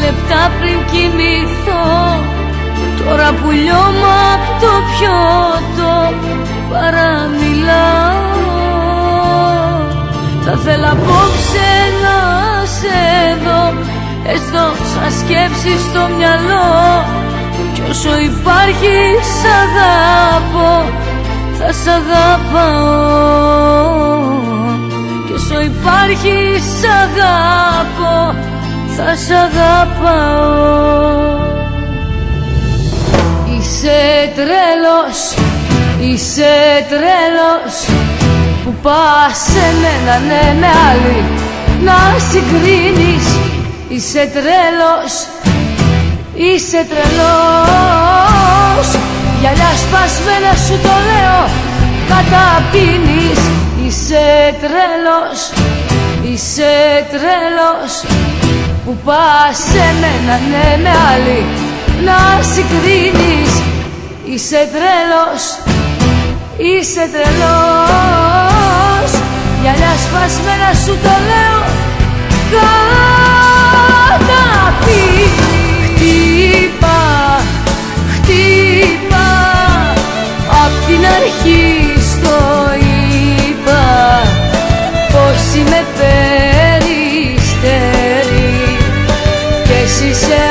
λεπτά πριν κοιμηθώ, τώρα που λιώμα απ' το πιότο παραμιλάω. Θα θέλα απόψε να σε δω, έστω σαν σκέψη στο μυαλό, κι όσο υπάρχει σ' αγάπω θα σ' αγαπάω. Κι όσο υπάρχει σ' αγάπω θα σ' αγαπάω. Είσαι τρέλος, είσαι τρέλος, που πας σε μένα ναι με άλλη να συγκρίνεις. Είσαι τρέλος, είσαι τρελός, γυαλιά σπασμένα σου το λέω καταπίνεις. Είσαι τρέλος, είσαι τρέλος, που πας σε μένα ναι με άλλη να συγκρίνεις. Είσαι τρέλος, είσαι τρελός, γυαλιά σπασμένα σου το λέω καταπίνεις. Χτύπα, χτύπα, απ' την αρχή στο είπα πως είμαι περιστέρι και εσύ είσαι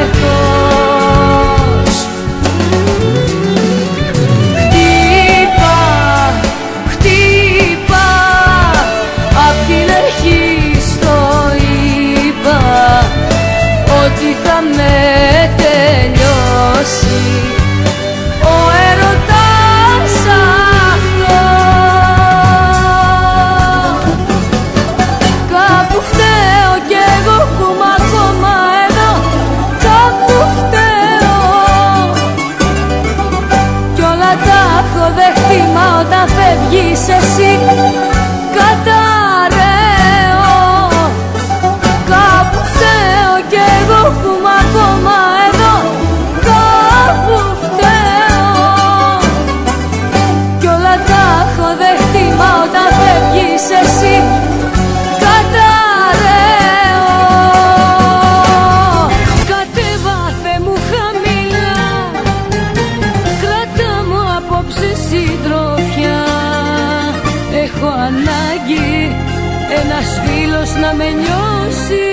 αετός. Χτύπα, χτύπα, απ' την αρχή στο είπα ότι θα με τελειώσει ο έρωτας αυτός. Κάπου φταίω κι εγώ που είμαι ακόμα εδώ, κάπου φταίω κι όλα τα έχω δεχτεί, μα όταν φεύγεις εσύ καταραίω. Κάπου φταίω κι εγώ που είμαι ακόμα εδώ, κάπου φταίω κι όλα τα έχω δεχτεί, μα όταν φεύγεις εσύ καταραίω. Κατέβαθε μου χαμηλά, κράτα μου απόψε συντροφιά. Έχω ανάγκη ένας φίλος να με νιώσει.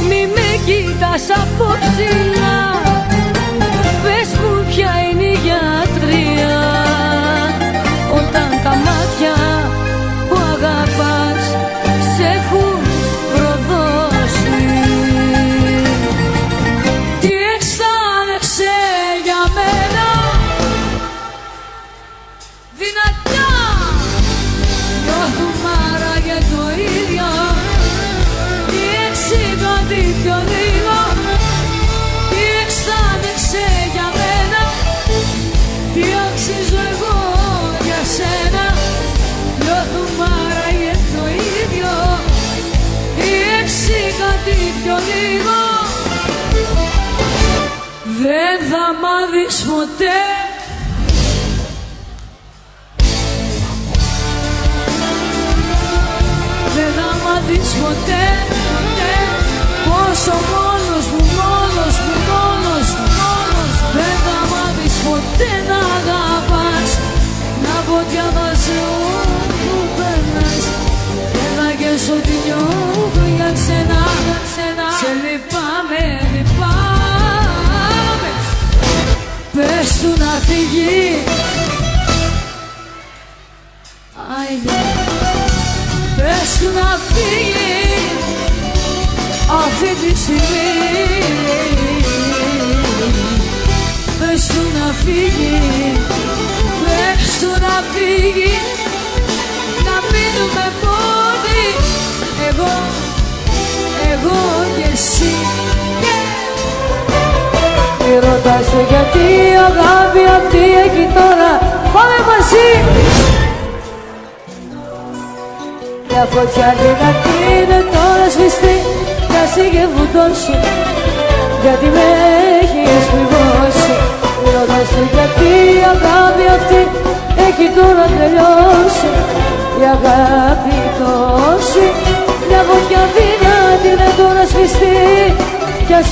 Μη με κοιτάς από ψηλά, πες μου ποια είναι η γιατρία, όταν τα μάτια που αγαπάς σε έχουν προδώσει. Τι αισθάνεσαι για μένα δυνατά, νιώθουμε άραγε το ίδιο, τι εξηγώνει πιο λίγο. Τι αισθάνεσαι για μένα, τι αξίζω εγώ για σένα, νιώθουμε άραγε το ίδιο, τι εξηγώνει πιο λίγο. Δεν θα μάθεις ποτέ δεν θα μάθεις ποτέ πόσο μόνος μου, μόνος μου, μόνος μου, μόνος μου. Δεν θα μάθεις ποτέ να αγαπάς, να φωτιά μαζί μου περνάς. Δεν θα γες ότι νιώθω για ξένα, σε λυπάμαι, λυπάμαι. Πες του να φύγει, πες του να φύγει αυτή τη στιγμή. Πες του να φύγει, πες του να φύγει, να μείνουμε μόνοι, εγώ και εσύ. Μη ρωτάς γιατί η αγάπη αυτή εκεί τώρα, πάμε μαζί. Μια φωτιά δυνατή είναι τώρα σβηστή, κι ας είχε βουτώσει, γιατί με έχεις πληγώσει. Μη ρωτάς γιατί η αγάπη αυτή έχει τώρα τελειώσει. Η αγάπη τόση, μια φωτιά δυνατή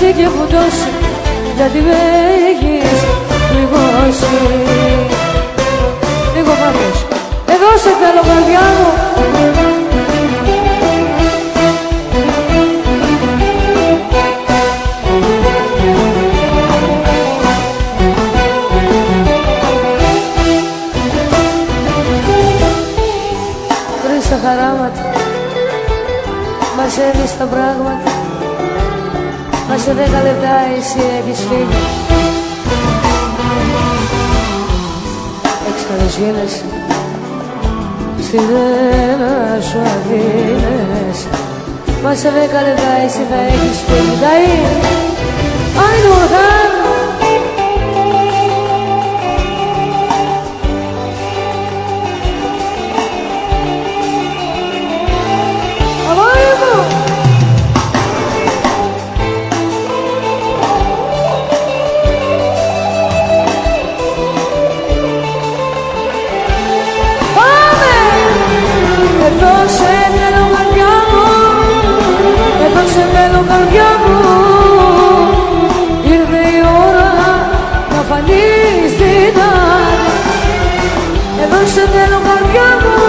πέσει και φουντώσει, γιατί με έχεις πληγώσει. Λίγο βάθος. Εδώ σε θέλω καρδιά μου. Βρεις τα χαράματα, μαζεύεις τα πράγματα, μα σε 10 λεπτά εσύ έχεις φύγει. Έχεις κατασβήνες, στη δένα σου αφήνες, μα σε 10 λεπτά εσύ θα έχεις φύγει. Ταΐ, άιντε ορχάν. Καρδιά μου, ήρθε η ώρα να φανείς δυνατή. Εδώ σε θέλω καρδιά μου,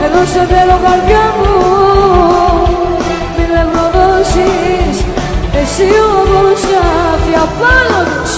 εδώ σε θέλω καρδιά μου. Μην ευνοδώσεις, εσύ όμως κάθε απάνω τους.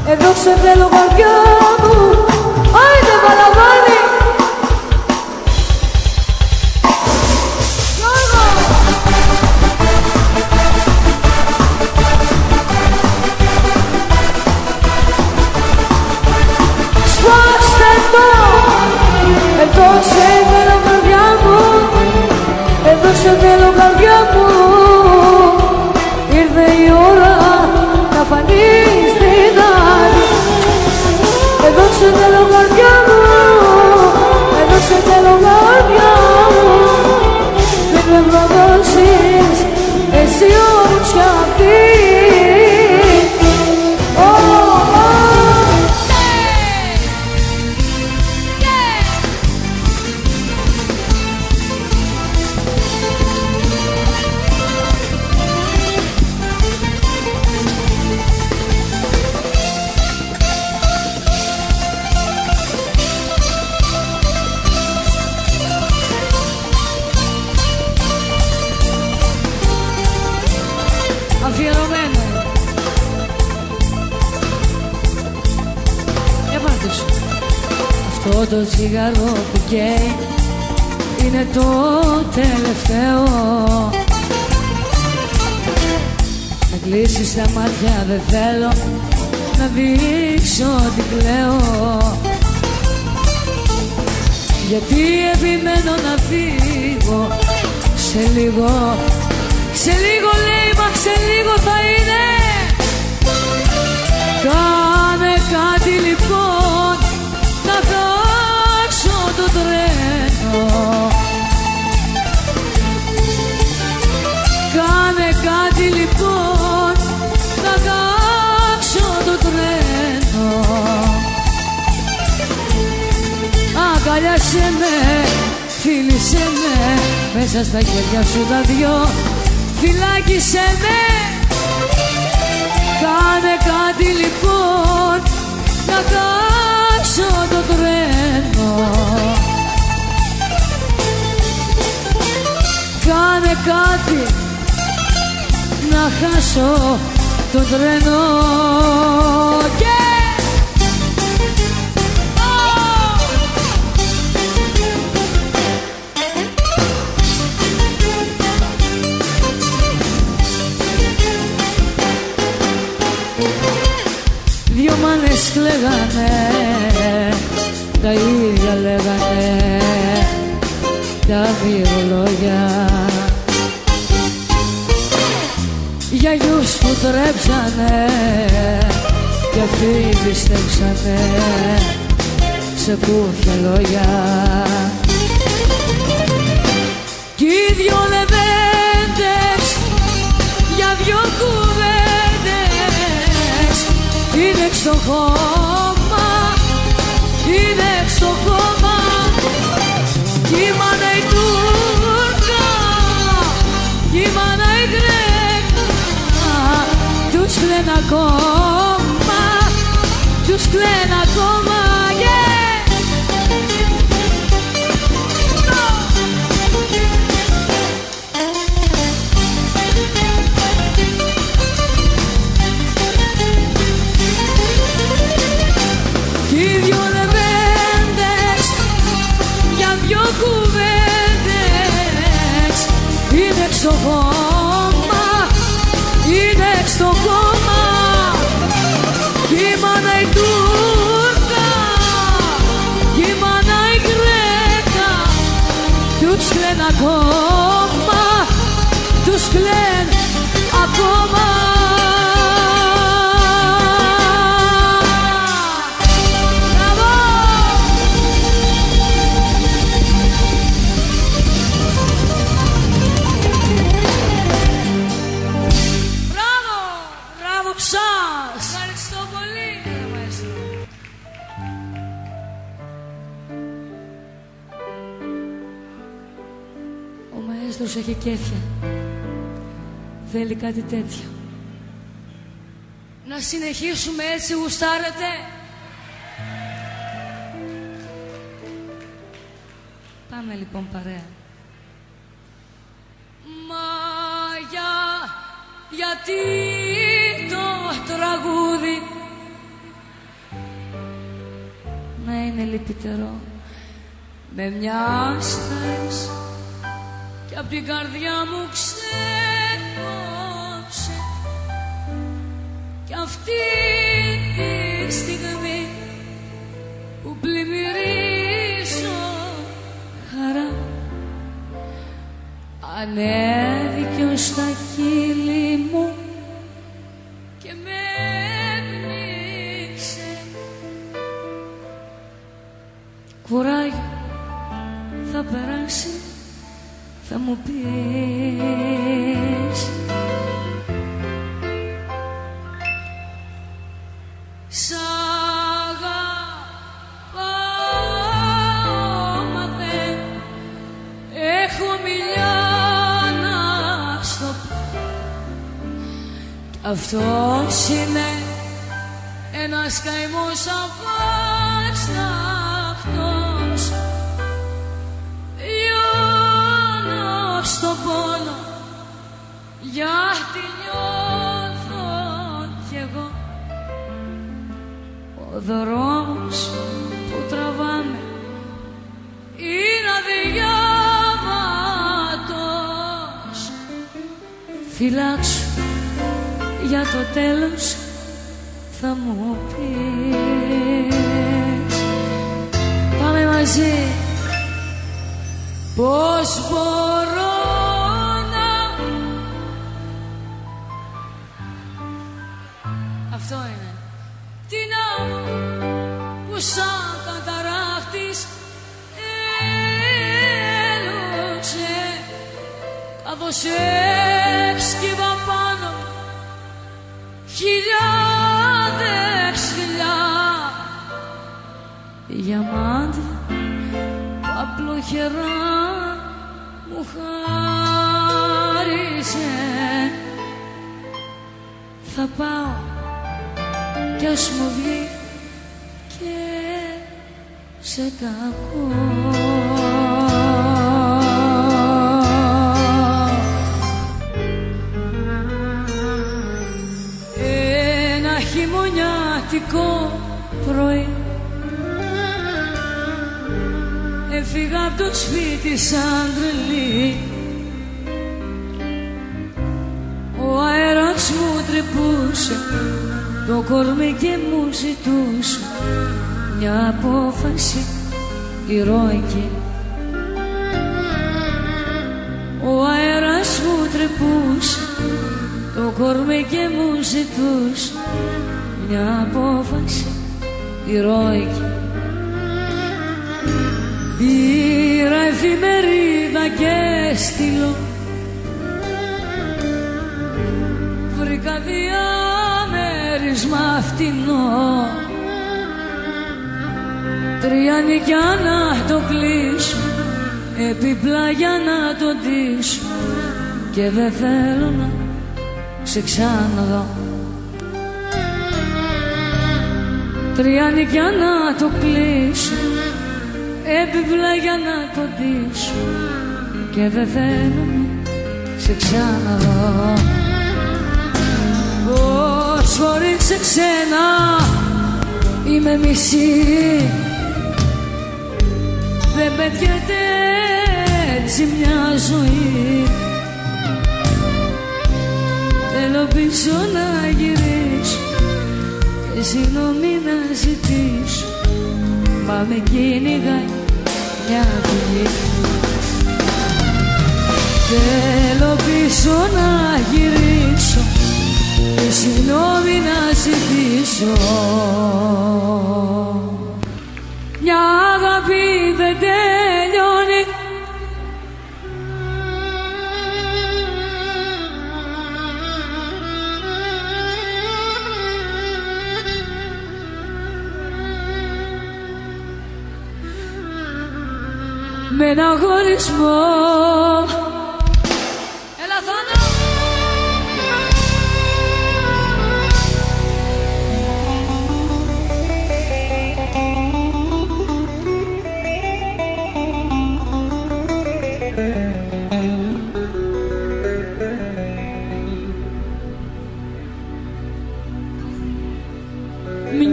Εδώ σε θέλω καρδιά μου, άιντε Παλαβάνη. Σπάστε το, εδώ σε θέλω καρδιά μου, εδώ σε θέλω καρδιά μου. Ήρθε η ώρα να φανείς δυνατή. Εδώ σε θέλω καρδιά μου, εδώ σε θέλω καρδιά μου. Μην με προδώσεις, εσύ όμως κι αυτή. Αφιερωμένο. Για πάρτε σου. Αυτό το τσιγάρο που καίει είναι το τελευταίο. Να κλείσεις τα μάτια δεν θέλω να δείξω ότι κλαίω. Γιατί επιμένω να φύγω σε λίγο. Σε λίγο λέει, μα σε λίγο θα είναι. Κάνε κάτι λοιπόν, να χάσω το τρένο. Κάνε κάτι λοιπόν, να χάσω το τρένο. Αγκαλιάσέ με, φίλησέ με, μέσα στα χέρια σου τα δυο. Φυλάκισέ με, κάνε κάτι λοιπόν, να χάσω το τρένο. Κάνε κάτι, να χάσω το τρένο. Δυο μάνες κλαίγανε, τα ίδια λέγανε τα δύο λόγια. Γιαγιούς που τρέψανε και αυτοί πιστέψανε σε κούφια λόγια κι οι δυο λεβέντες για δυο κουβέντες είναι στο χώμα, είναι στο χώμα κι η μάνα η Τούρκα κι η μάνα η Γρέκα τους κλαίνε ακόμα, τους κλαίνε ακόμα, yeah! Κι οι δυο λεβέντες για δυο κουβέντες είναι στο χώμα, είναι στο χώμα κι η μάνα η Τούρκα κι η μάνα η Γρέκα τους κλαίνε ακόμα, τους κλαίνε ακόμα. Έχει κέφια. Θέλει κάτι τέτοιο. Να συνεχίσουμε έτσι, γουστάρετε? Πάμε λοιπόν παρέα. Μα γιατί το τραγούδι να είναι λυπητερό με μια άσταση κι απ' την καρδιά μου ξεκόψε κι αυτή τη στιγμή που πλημμυρίζω χαρά ανέβηκε ως τα χείλη μου και με πνίξε. Κουράγιο θα περάσει, θα μου πεις σ' αγαπάω μα δεν έχω μιλιά να στο πω κι αυτός είναι ένας καημός αβάσταχτος στο πόνο γιατί νιώθω κι εγώ ο δρόμος που τραβάμε είναι αδιάβατος. Φυλάξου για το τέλος θα μου πεις. Πάμε μαζί. Πώς μπορώ να... Αυτό είναι. Τι να μου που σαν καταράχτης έλουξε καθώς έσκυβα πάνω χιλιάδες φιλιά για μάτια απλοχερά μου χάρισε. Θα πάω κι ας μου βγει και σε κακό. Ένα χειμωνιάτικο πρωί έφυγα απ' το σπίτι σαν τρελή. Ο αέρας μου τρυπούσε το κορμί και μου ζητούσε μια απόφαση ηρωική. Ο αέρας μου τρυπούσε το κορμί και μου ζητούσε μια απόφαση ηρωική. Πήρα εφημερίδα και στυλό, βρήκα διαμέρισμα φτηνό, 3 νοικιά να το κλείσω, επιπλά για να το ντύσω, και δεν θέλω να σε ξαναδώ. 3 νοικιά να το κλείσω, επιπλά για να το ντύσω, και δεν θέλω να σε ξαναδώ. Πως χωρίς εσένα είμαι μισή, δεν πετιέται έτσι μια ζωή. Θέλω πίσω να γυρίσω και συγγνώμη να ζητήσω, μα με κυνηγάει μια φυγή. Θέλω πίσω να γυρίσω και συγγνώμη να ζητήσω, μια αγάπη δεν τελειώνει. Με ένα χωρισμό. Έλα Θάνο!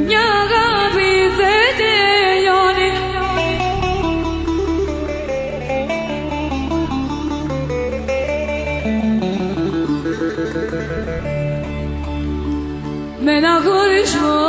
Μια αγάπη δεν τελειώνει. Με ένα χωρισμό.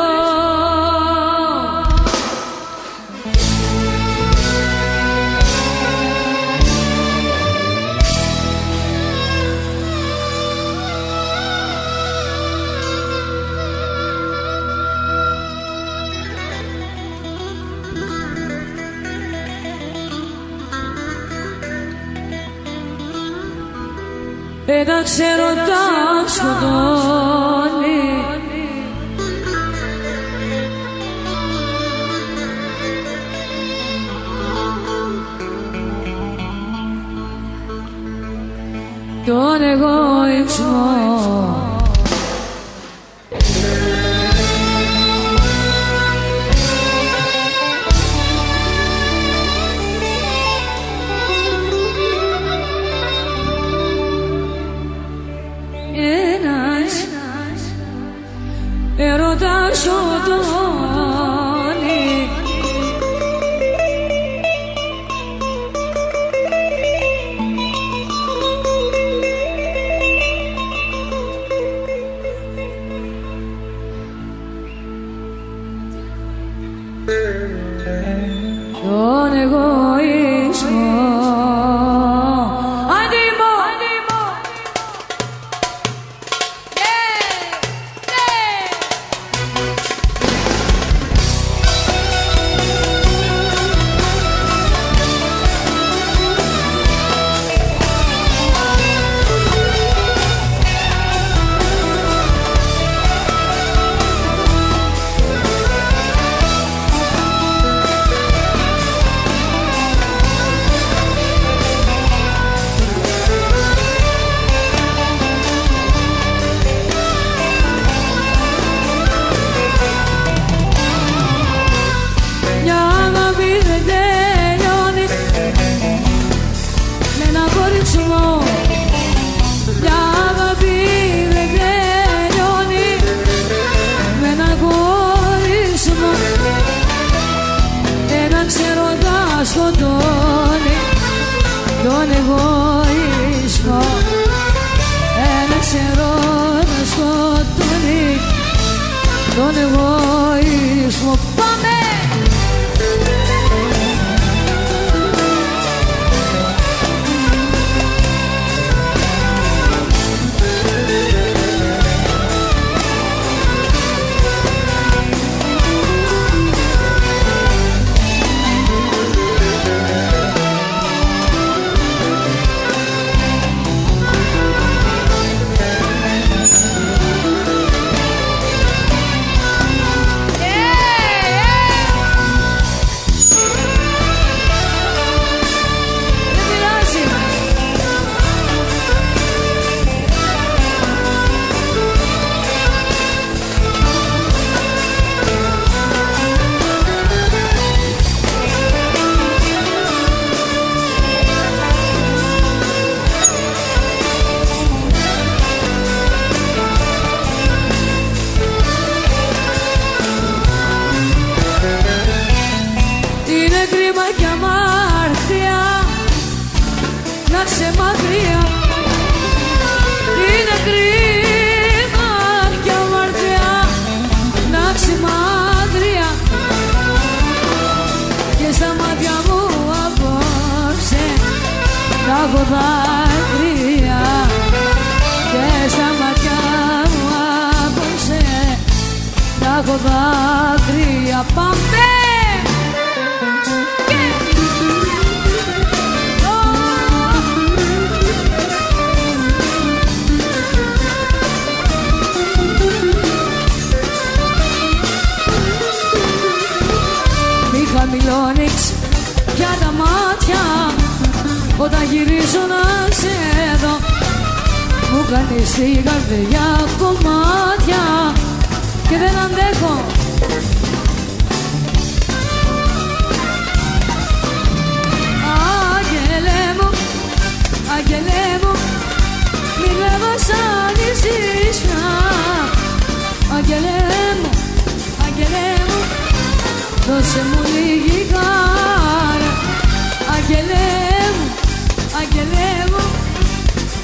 Ένα ξερωτά σκοτώνει. Τον εγωισμό. Ερωτά σκοτώνει. Τον εγωισμό. Μια αγάπη δεν τελειώνει. Με ένα χωρισμό. Ένα ξερωτά σκοτώνει. Τον εγωισμό. Ένα ξερωτά σκοτώνει. Τον εγωισμό. Πάμε! σε μακριά. Είναι κρίμα και αμαρτία να ξημάκρια και στα μάτια μου απόψε τα έχω δάκρυα και στα μάτια μου απόψε τα έχω δάκρυα. Πάμε! Χαμηλώνεις για τα μάτια όταν γυρίζω να σε δω. Μου κάνεις την καρδιά κομμάτια και δεν αντέχω. Άγγελε μου, άγγελε μου, μη με βασανίζεις πια. Άγγελε μου, άγγελε μου, δώσε μου λίγη χαρά. Άγγελε μου, άγγελε μου,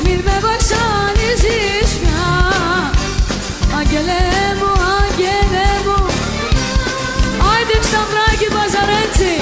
μην με βασανίζεις πια. Άγγελε μου, άγγελε μου, άιντε Ξαυράκι Βαζαρέτσι.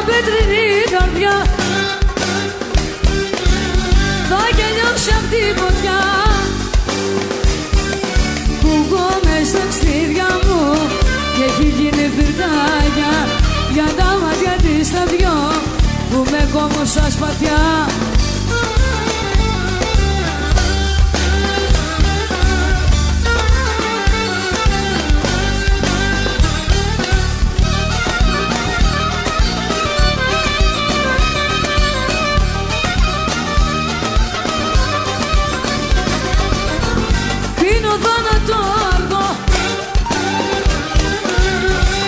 πέτρινη καρδιά θα γελιώσει απ' την φωτιά που εγώ μες στα στήρια μου και έχει γίνει πυρκάγια για τα μάτια της τα δυο που με κόμω στα σπαθιά. Πίνω θάνατο αργό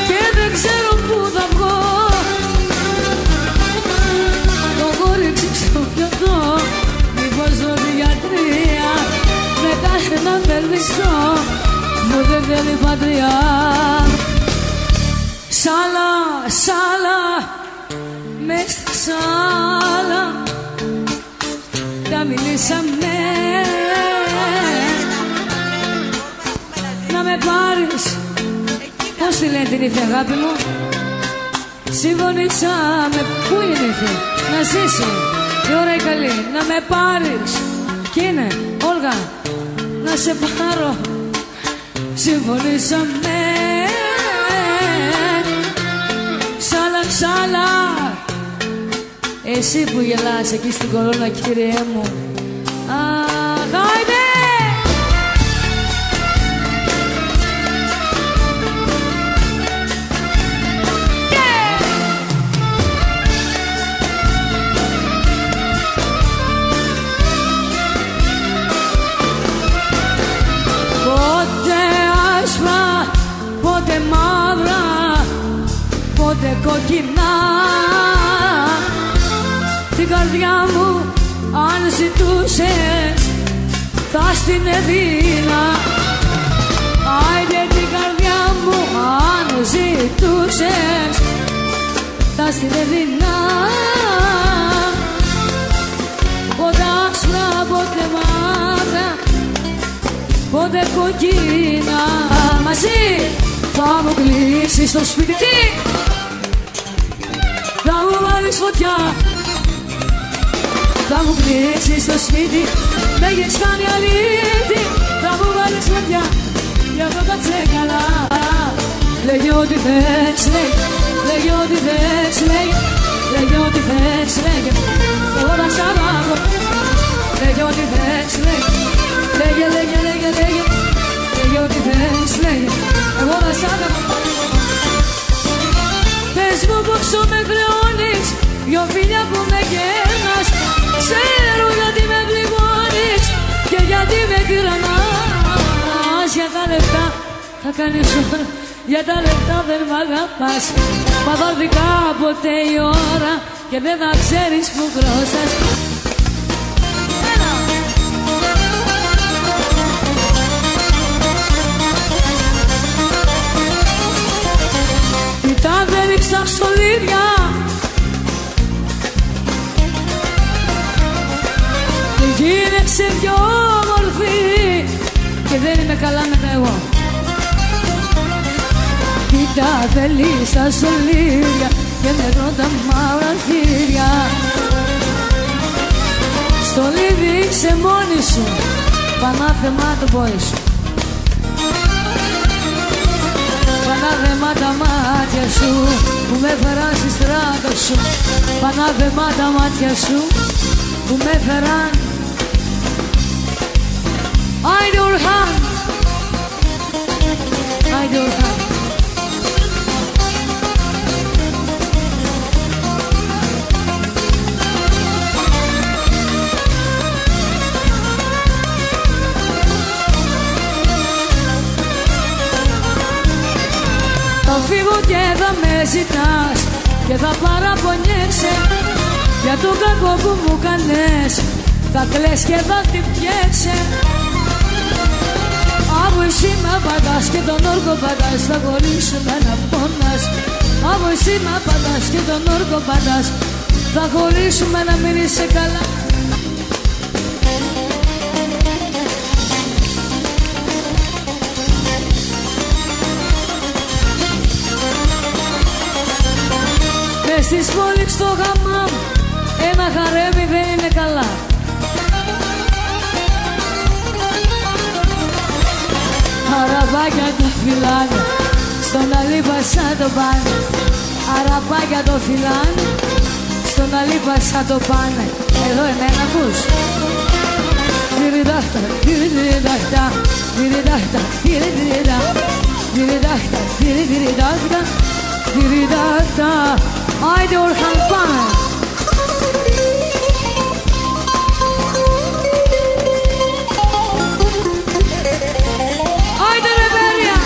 και δεν ξέρω πού θα βγω. Το γόριξε στο πιωτό, μήπως βρω τη γιατρία με κάθε έναν βελβιστό που δεν θέλει πατριά. Σάλα, σάλα, μες στη σάλα τα μιλήσαμε. Να με πάρεις, πώς τη λένε την ύφη αγάπη μου? Συμφωνήσαμε, πού είναι η ύφη? Να ζήσει, η ώρα η καλή. Να με πάρεις, κι είναι, Όλγα, να σε πάρω. Συμφωνήσαμε. Σάλα, σάλα, εσύ που γελάς εκεί στην κορώνα, κύριέ μου. Αγάπη! Πότε μαύρα, πότε κόκκινα την καρδιά μου αν ζητούσες θα στην έδινα. Άιντε την καρδιά μου αν ζητούσες θα στην έδινα. Πότε άσπρα, πότε μαύρα, πότε κόκκινα. Μαζί θα μου κλείσεις το σπίτι, θα μου βάλεις φωτιά. Θα μου κλείσεις το σπίτι, με έχεις κάνει αλήτη. Θα μου βάλεις φωτιά, γι' αυτό κάτσε καλά. Λέγε ό,τι θες, λέγε, λέγε ό,τι θες, λέγε, λέγε ό,τι θες, λέγε, εγώ θα σ' αγαπώ. Λέγε ό,τι θες, λέγε, λέγε, λέγε, λέγε, λέγε, λέγε ό,τι θες, λέγε, εγώ θα σ' αγαπώ. Πες μου πόσο με χρεώνεις, δυο φίλια που με γέρνας. Ξέρω γιατί με πληγώνεις και γιατί με τυραννάς. Για τα λεφτά θα κάνεις ώρα, για τα λεφτά δεν μ' αγαπάς. Μα θα έρθει κάποτε η ώρα και δεν θα ξέρεις που χρωστάς. Τα δεν ρίξα στολίδια και γίνεσαι πιο όμορφη και δεν είμαι καλά μετά εγώ. Κοίτα θέλεις τα στολίδια και μετρώ τα μαύρα θύρια. Στολίδι είσαι μόνη σου, πανάθεμα το πόη σου. Πανάθεμα τα μάτια σου που με φέραν στη στράτα σου. Πανάθεμα τα μάτια σου που με φέραν. Άιντε Ορχάν, άιντε Ορχάν. Θα φύγω και θα με ζητάς και θα παραπονιέσαι για το κακό που μου κάνες. Θα κλαις και θα χτυπιέσαι. Αφού εσύ μ' απαντάς και τον όρκο πατάς, θα χωρίσουμε να πονάς. Αφού εσύ μ' απαντάς και τον όρκο πατάς, θα χωρίσουμε να μην είσαι καλά. Μες της πόλης στο χαμάμ ένα χαρέμι δεν είναι καλά. Αραπάκια το φυλάνε, στον αλίπασα το πάνε. Αραπάκια το φυλάνε, στον αλίπασα το πάνε. Εδώ εμένα ακούς. Τυριδάχτα, τυριδάχτα, τυριδάχτα, τυριδάχτα, τυριδάχτα, τυριδάχτα, τυριδάχτα. Άιντε Ορχάν πάμε. Άιντε ρε Μπέρια.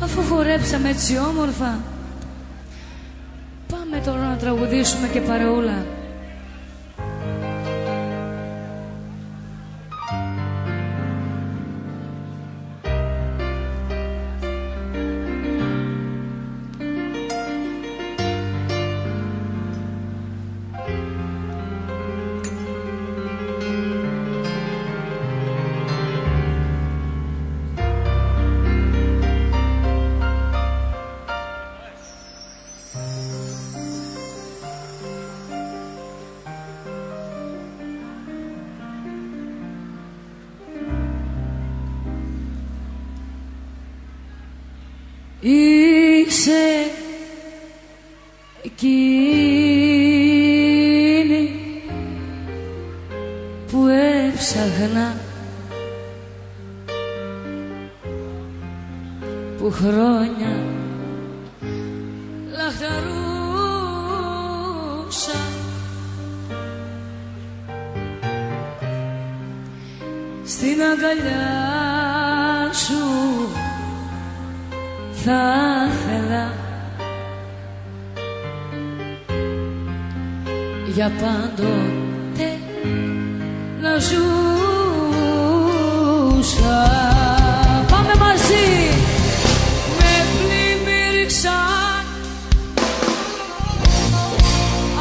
Αφού χορέψαμε έτσι όμορφα, πάμε τώρα να τραγουδήσουμε και παρεούλα. Είσαι εκείνη που έψαχνα, που χρόνια λαχταρούσα, στην αγκαλιά σου θα ήθελα για πάντοτε να ζούσα. Πάμε μαζί. Με πλημμύριξαν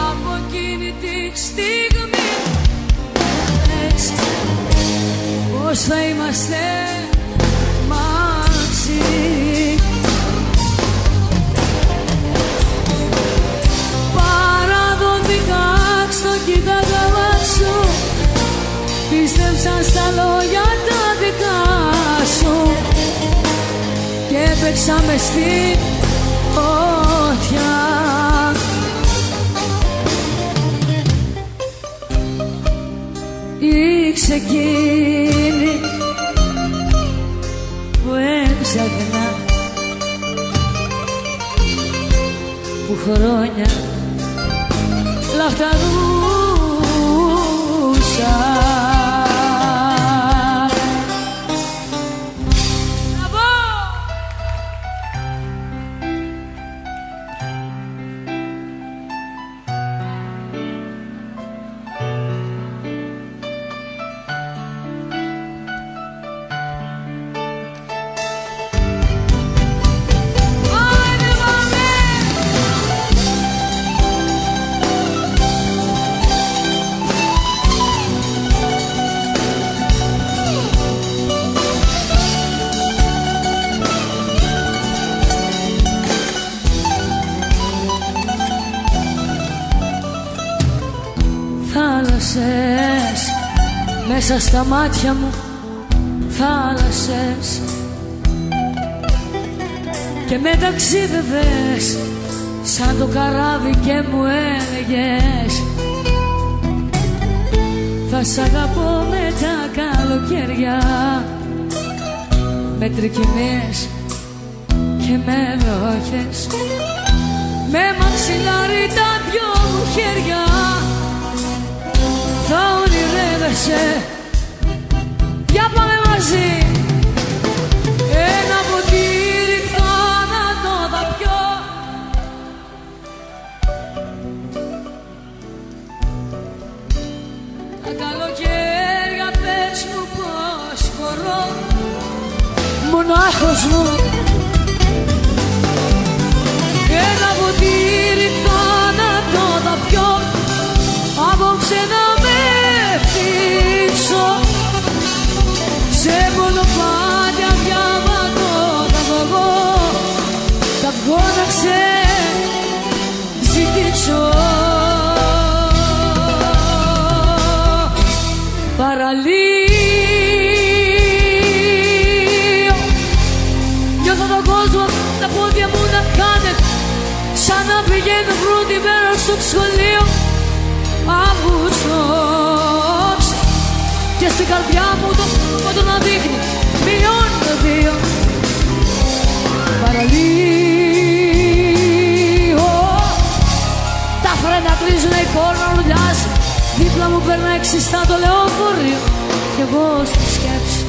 από εκείνη τη στιγμή θα είμαστε μαζί. Παραδοτικά στο κοίταγμα σου πίστεψαν στα λόγια τα δικά σου και παίξαμε στην φωτιά. Ήξε εκείνη που έψαχνα, που χρόνια λαχταρούσα. Θάλασσες μέσα στα μάτια μου, θάλασσες, και με ταξίδευες σαν το καράβι και μου έλεγες θα σ' αγαπώ με τα καλοκαίρια, με τρικυμίες και με βροχές, με μαξιλάρι τα δυο μου χέρια θα ονειρεύεσαι. Για πάμε μαζί. Ένα ποτήρι θάνατο θα πιω, τα καλοκαίρια πες μου πως μπορώ μονάχος μου. Ένα ποτήρι θάνατο θα πιω, απόψε να με φύξω σε μονοπάτια διάβατο θα βγω, θα βγω να ξεζητήσω. Παραλίο, νιώθω τον κόσμο τα πόδια μου να κάνετε σαν να πηγαίνω πρώτη μέρα στο σχολείο. Αύγουστος και στην καρδιά μου το φωτό να δείχνει -2. Παραλίο, τα φρένα τρίζουνε, η κόρνα ρουλιάζει, δίπλα μου περνάει ξιστά το λεωφορείο κι εγώ στη σκέψη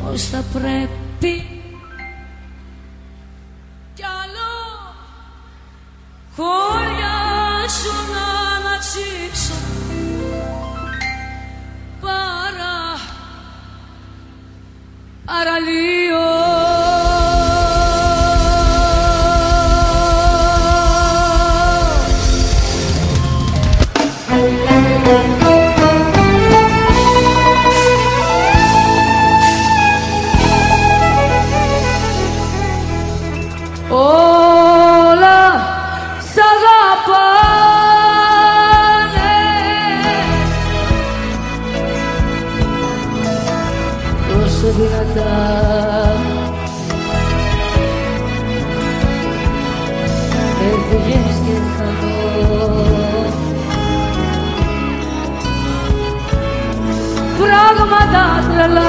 πως θα πρέπει κι άλλο χώρια σου να αναψύξω παραλίο. Όλα σ' αγαπάνε τόσο δυνατά, έφυγες και χανώ πράγματα τρελά.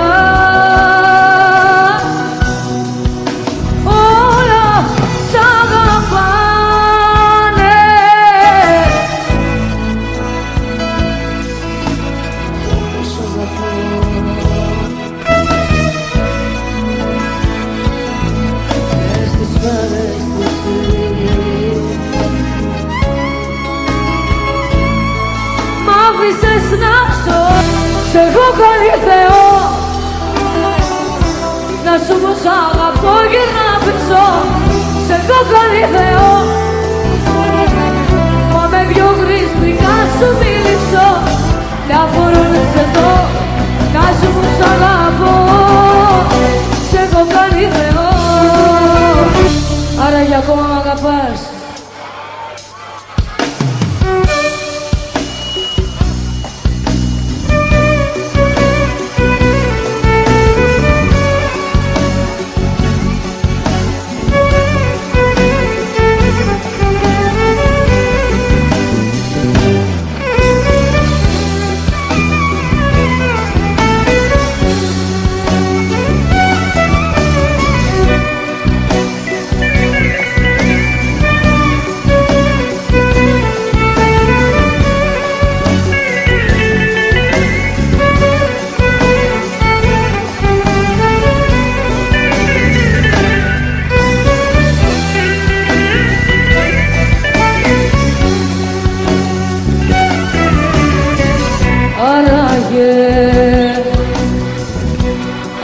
Σ' έχω κάνει Θεό, να σου πως αγαπώ και να πετσώ. Σ' έχω κάνει Θεό, μα με δυο γρήγορα σου μιλήσω. Να μπορώ να σε δω, να σου πως αγαπώ. όχι ακόμα μ' αγαπάς.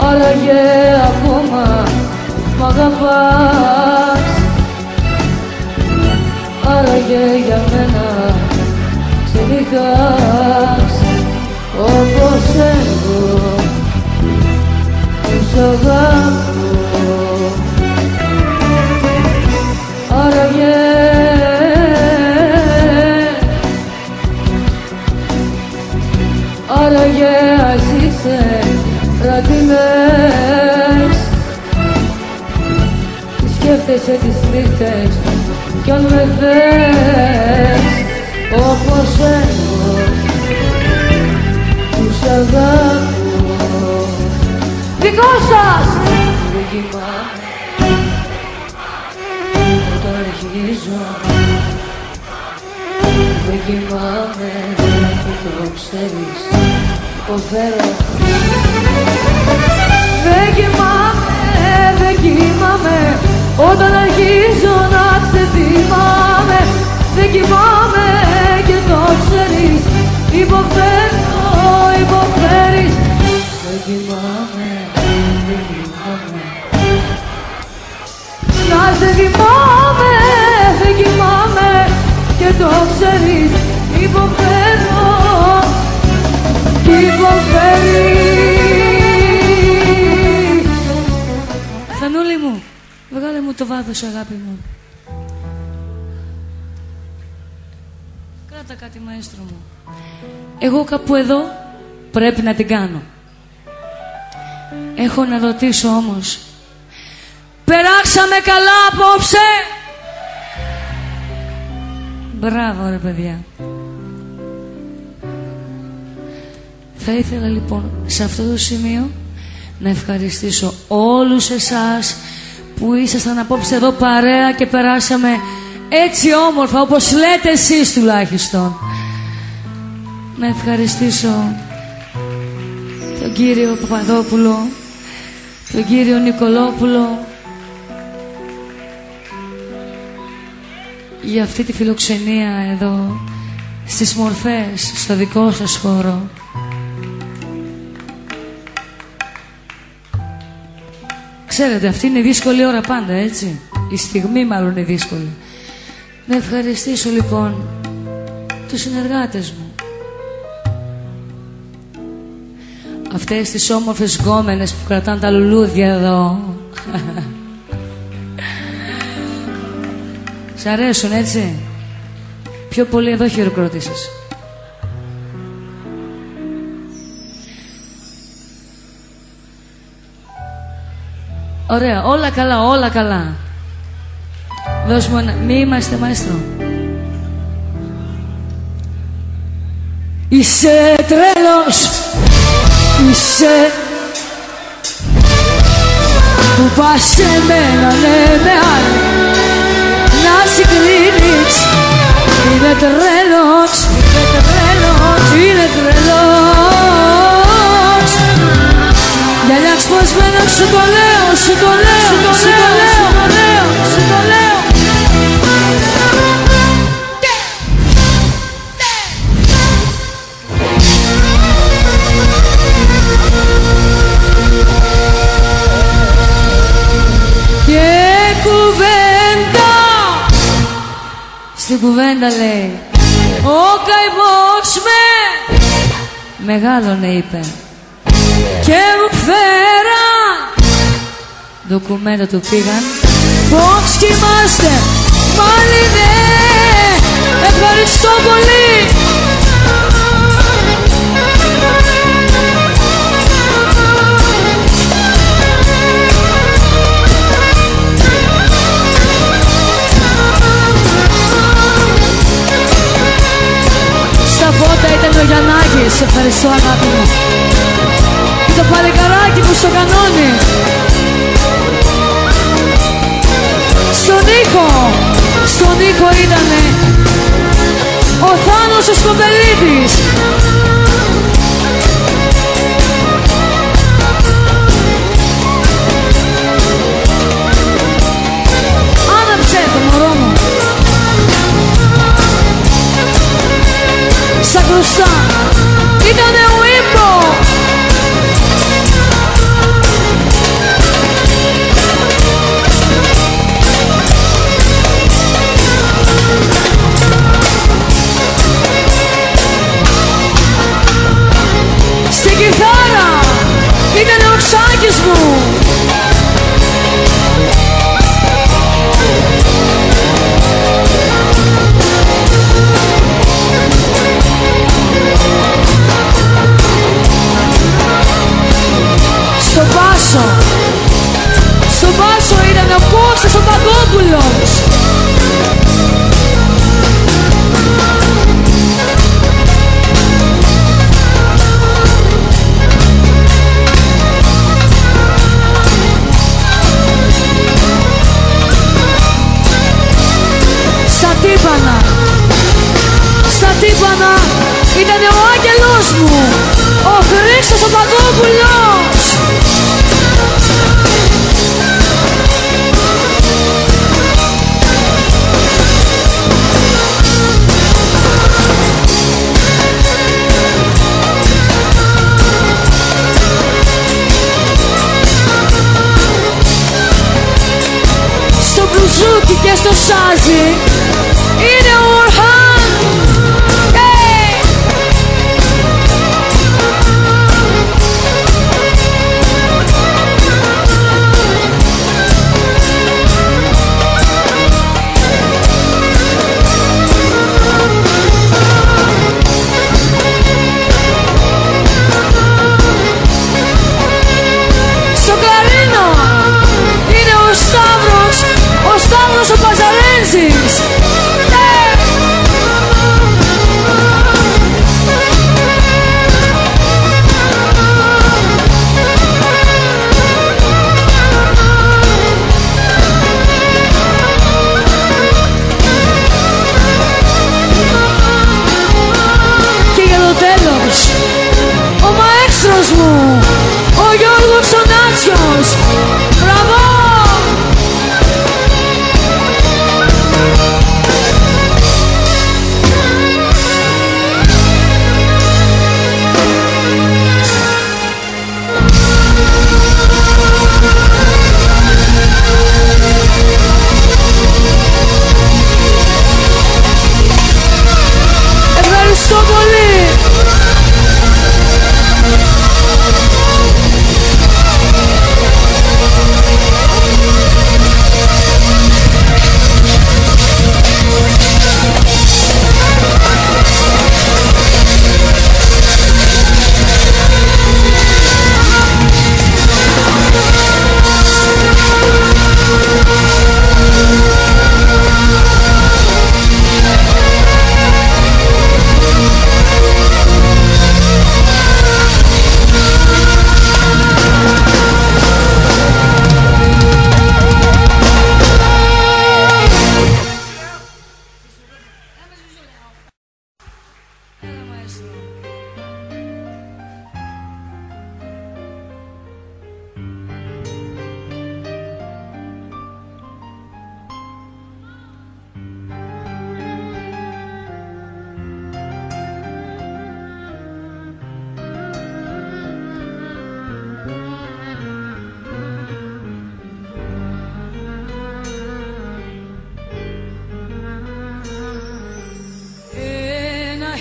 Άραγε ακόμα μ' αγαπάς. Άραγε για μένα ξενυχάς όπως εγώ που σ' αγαπώ. Άραγε ας είσαι ρατινές. Σκέφτεσαι τις νύχτες κι αν με θες όπως εγώ που σ' αγαπώ. Δικό σας! Δεν κοιμάμαι όταν αρχίζω. Δεν κοιμάμαι, δεν το ξέρεις, υποφέρω. Δεν κοιμάμαι όταν αρχίζω να ξεθυμάμαι. Δεν κοιμάμαι και το ξέρεις, υποφέρεις. Δεν κοιμάμαι. Να σε θυμάμαι, δεν κοιμάμαι και το ξέρεις, υποφέρεις. Θανούλη μου, βγάλε μου το βάθος, αγάπη μου. Κράτα κάτι, μαέστρο μου. Εγώ κάπου εδώ πρέπει να την κάνω. Έχω να ρωτήσω όμως. Περάσαμε καλά απόψε? Μπράβο ρε παιδιά. Θα ήθελα λοιπόν σε αυτό το σημείο να ευχαριστήσω όλους εσάς που ήσασταν απόψε εδώ παρέα και περάσαμε έτσι όμορφα όπως λέτε εσείς τουλάχιστον. Να ευχαριστήσω τον κύριο Παπαδόπουλο, τον κύριο Νικολόπουλο για αυτή τη φιλοξενία εδώ στις μορφές, στο δικό σας χώρο. Ξέρετε, αυτή είναι η δύσκολη ώρα πάντα, έτσι. Η στιγμή μάλλον είναι δύσκολη. Να ευχαριστήσω λοιπόν τους συνεργάτες μου. Αυτές τις όμορφες γκόμενες που κρατάνε τα λουλούδια εδώ. Σ' αρέσουν, έτσι. Πιο πολύ εδώ χειροκρότησες. Ωραία, όλα καλά, όλα καλά. Δώσ' μου ένα, μη είμαστε μαέστρο. Είσαι τρελός, είσαι που πας σε μένα, ναι, με άλλη να συγκρίνεις. Είναι τρελός, είναι τρελός. Για λιαξποσμένο σου το λέω, σου το λέω, σου το λέω, σου το λέω. Και κουβέντα, στην κουβέντα λέει ο καημός μεγάλωνε, είπε, και μου φέραν ντοκουμέντα του πήγαν Πώς κοιμάστε, πάλι ναι. Ευχαριστώ πολύ. Στα φώτα ήταν ο Γιαννάκης, ευχαριστώ αγάπη μου. Και το παλικαράκι μου στο κανόνι. Στον ήχο ήτανε ο Θάνος ο Σκομπελίδης. Άναψε το μωρό μου. Στα κλωστά ήτανε ο Ήμπο. Στην κιθάρα ήτανε ο Ξάκης μου. Στο μπάσο ήταν ο Κώστας ο Παγκόπουλος. Στα τύπανα ήταν ο άγγελος μου, ο Χρήστος ο Παγκόπουλος. Στο μπλουζούκι και στο σάζι είναι ο Ορχάν. Στο κλαρίνο είναι ο Σταύρος ο Παζαρένζης. Και για το τέλος, ο μαέστρος μου, ο Γιώργος ο Νάτσιος. Μπράβο! Ευχαριστώ πολύ.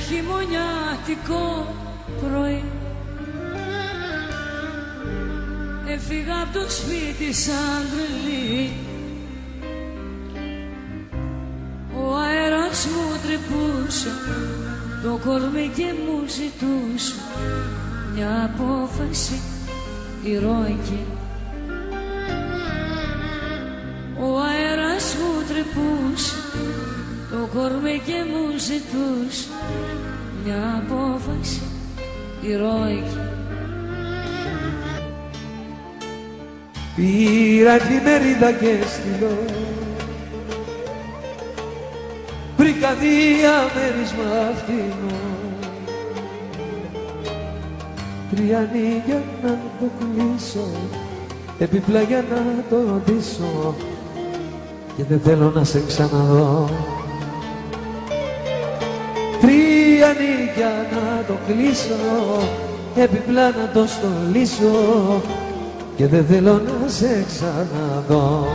χειμωνιάτικο πρωί έφυγα από το σπίτι σαν τρελή αέρας μου τρυπούσε το κορμί και μου ζητούσε μια απόφαση ηρωική. Ο αέρας μου τρυπούσε το κορμί και μου ζητούσε μια απόφαση ηρωική. Πήρα εφημερίδα και στυλό, βρήκα διαμέρισμα φθηνό, 3 ανοίγια να το κλείσω, επιπλά για να το ντύσω και δεν θέλω να σε ξαναδώ. 3 ανοίγια να το κλείσω, επιπλά να το στολίσω και δεν θέλω να σε ξαναδώ.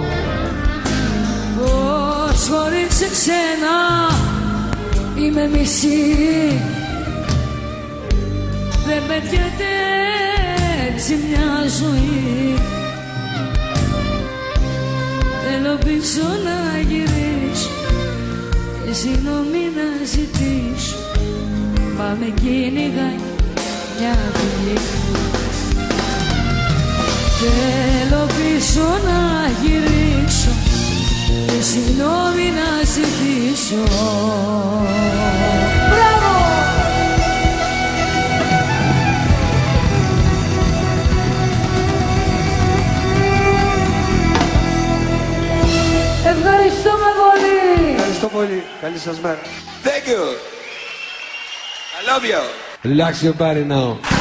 Πως χωρίς εσένα είμαι μισή, δεν πετιέται έτσι μια ζωή. Θέλω πίσω να γυρίσω και συγγνώμη να ζητήσω, μα με κυνηγάει μια φυγή. Θέλω πίσω να γυρίσω και συγγνώμη να ζητήσω. Μπράβο! Ευχαριστούμε πολύ! Ευχαριστώ πολύ. Καλή σας μέρα. Thank you. I love you. Relax your body now.